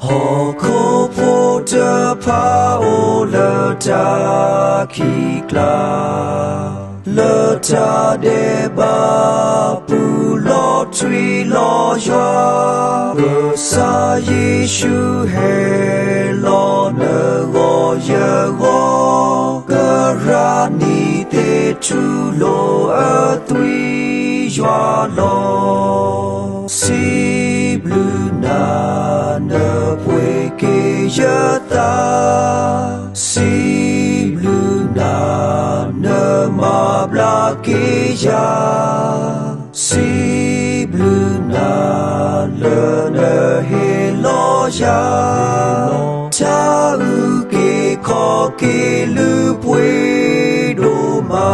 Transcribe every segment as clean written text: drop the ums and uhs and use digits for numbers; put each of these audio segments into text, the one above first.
Họ khô phô tơ pa ô lơ ta khi kla lơ ta de ba pu lo truy lo ya cơ sa Giêsu he lo nơ go ye go cơ ra ni te tu lo a tui ya lo si blu na nơ pue ke ya ta si blu na nơ ma bla ke ya si blu na lơ nơ he lo ya cha u ke kho ke lu pue do ma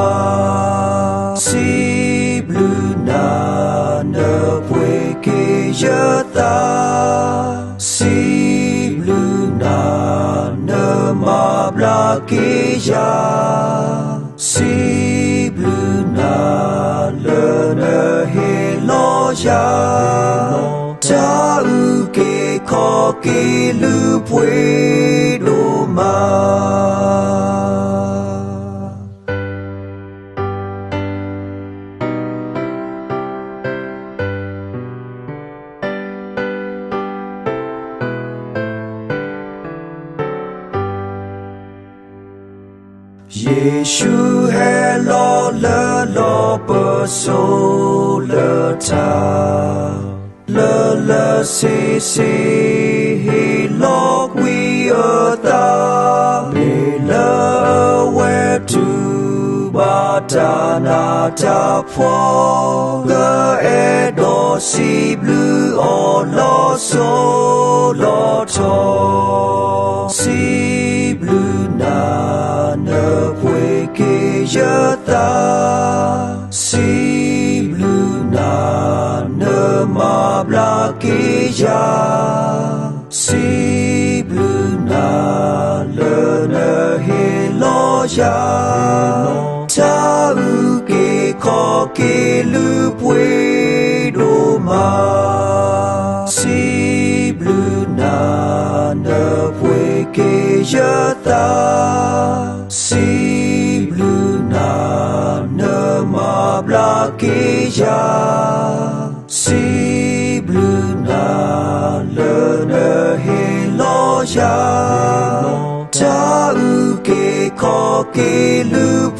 si blu na nơ pue ke ya ta si blu na nơ ma bla ke ya si blu na lơ nơ he lo ya cha u ke kho ke lu pue do ma Giêsu he lo lơ lo bơ so lơ ta lơ lơ si he lo quy ơ ta bê lơ we tu ba ta na ta pho gơ e do si blu o lo so lo to si blu na nơ pue ke ya ta si blu na nơ ma bla ke ya si blu na lơ nơ he lo ya cha u ke kho ke lu pue do ma si blu na nơ pue ke ya ta si blu na nơ ma bla ke ya si blu na lơ nơ he lo ya cha u ke kho ke lu